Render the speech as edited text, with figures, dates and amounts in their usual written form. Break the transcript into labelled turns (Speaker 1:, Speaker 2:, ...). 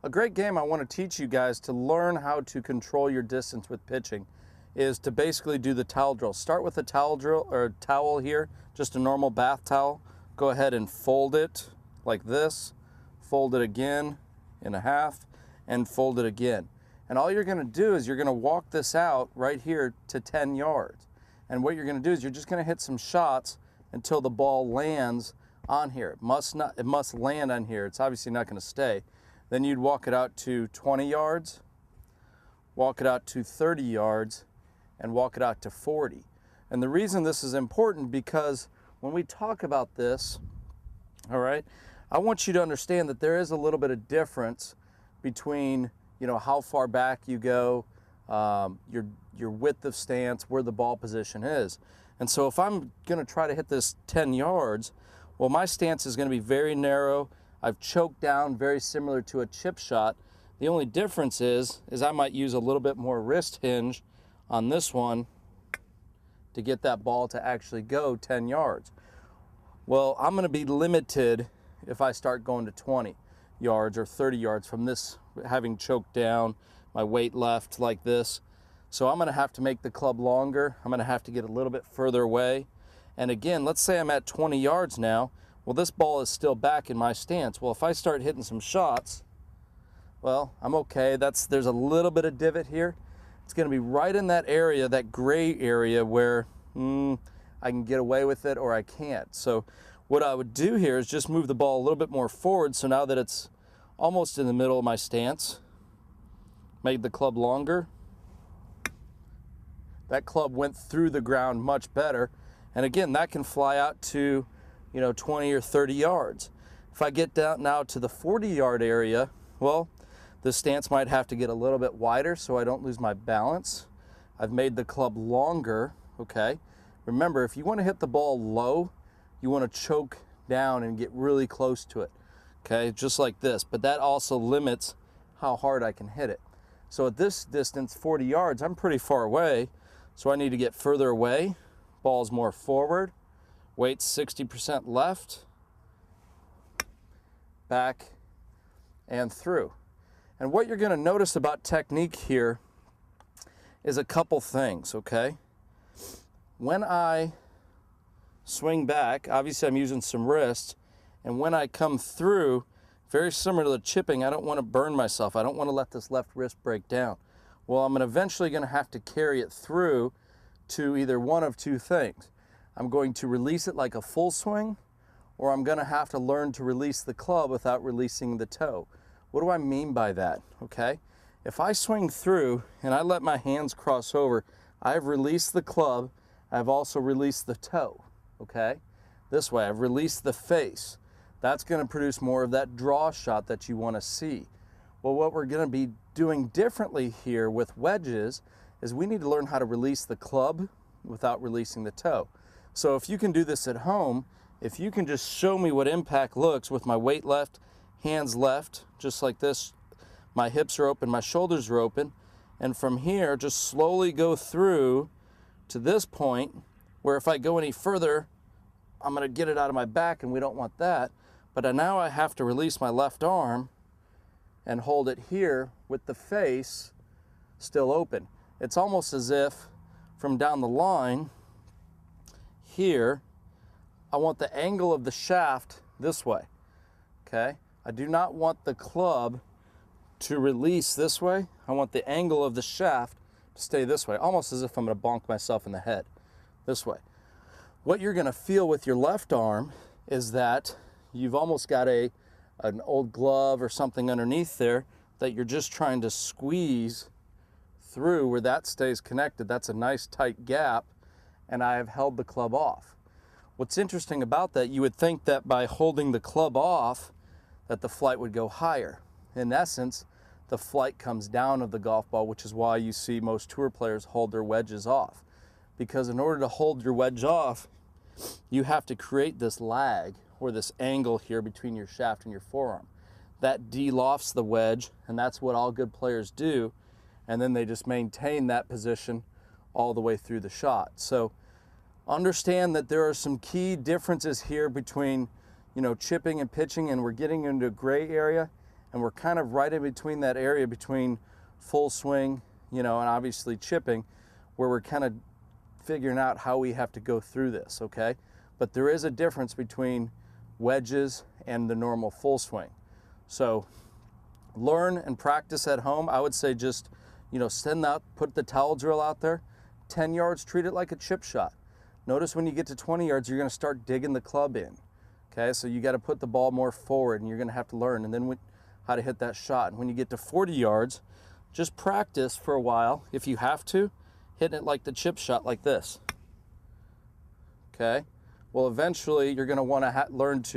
Speaker 1: A great game I want to teach you guys to learn how to control your distance with pitching is to basically do the towel drill. Start with a towel drill or towel here, just a normal bath towel. Go ahead and fold it like this, fold it again in a half, and fold it again. And all you're going to do is you're going to walk this out right here to 10 yards. And what you're going to do is you're just going to hit some shots until the ball lands on here. It must land on here. It's obviously not going to stay. Then you'd walk it out to 20 yards, walk it out to 30 yards, and walk it out to 40. And the reason this is important because when we talk about this, all right, I want you to understand that there is a little bit of difference between, you know, how far back you go, your width of stance, where the ball position is. And so if I'm going to try to hit this 10 yards, well, my stance is going to be very narrow. I've choked down, very similar to a chip shot. The only difference is I might use a little bit more wrist hinge on this one to get that ball to actually go 10 yards. Well, I'm going to be limited if I start going to 20 yards or 30 yards from this, having choked down, my weight left like this. So I'm going to have to make the club longer. I'm going to have to get a little bit further away. And again, let's say I'm at 20 yards now. Well, this ball is still back in my stance. Well, if I start hitting some shots, well, I'm okay. There's a little bit of divot here. It's going to be right in that area, that gray area where I can get away with it or I can't. So what I would do here is just move the ball a little bit more forward. So now that it's almost in the middle of my stance, made the club longer. That club went through the ground much better. And again, that can fly out to, 20 or 30 yards. If I get down now to the 40-yard area, well, the stance might have to get a little bit wider so I don't lose my balance. I've made the club longer, okay? Remember, if you want to hit the ball low, you want to choke down and get really close to it, okay? Just like this, but that also limits how hard I can hit it. So at this distance, 40 yards, I'm pretty far away, so I need to get further away. Ball's more forward, weight 60% left, back, and through. And what you're going to notice about technique here is a couple things, okay? When I swing back, obviously I'm using some wrist, and when I come through, very similar to the chipping, I don't want to burn myself. I don't want to let this left wrist break down. Well, I'm eventually going to have to carry it through to either one of two things. I'm going to release it like a full swing, or I'm going to have to learn to release the club without releasing the toe. What do I mean by that? Okay, if I swing through and I let my hands cross over, I've released the club, I've also released the toe, okay? This way, I've released the face. That's going to produce more of that draw shot that you want to see. Well, what we're going to be doing differently here with wedges is we need to learn how to release the club without releasing the toe. So if you can do this at home, if you can just show me what impact looks with my weight left, hands left, just like this, my hips are open, my shoulders are open, and from here, just slowly go through to this point where if I go any further, I'm going to get it out of my back, and we don't want that. But now I have to release my left arm and hold it here with the face still open. It's almost as if from down the line here, I want the angle of the shaft this way, okay? I do not want the club to release this way. I want the angle of the shaft to stay this way, almost as if I'm going to bonk myself in the head this way. What you're going to feel with your left arm is that you've almost got an old glove or something underneath there that you're just trying to squeeze through where that stays connected. That's a nice tight gap, and I have held the club off. What's interesting about that, you would think that by holding the club off, that the flight would go higher. In essence, the flight comes down of the golf ball, which is why you see most tour players hold their wedges off. Because in order to hold your wedge off, you have to create this lag or this angle here between your shaft and your forearm. That de-lofts the wedge, and that's what all good players do, and then they just maintain that position all the way through the shot. So understand that there are some key differences here between chipping and pitching, and we're getting into a gray area. And we're kind of right in between that area between full swing, you know, and obviously chipping, where we're kind of figuring out how we have to go through this, okay? But there is a difference between wedges and the normal full swing. So learn and practice at home. I would say just, you know, put the towel drill out there, 10 yards, treat it like a chip shot. Notice when you get to 20 yards, you're gonna start digging the club in, okay? So you gotta put the ball more forward, and you're gonna have to learn, and then how to hit that shot. And when you get to 40 yards, just practice for a while, if you have to, hitting it like the chip shot like this, okay? Well, eventually you're gonna wanna learn to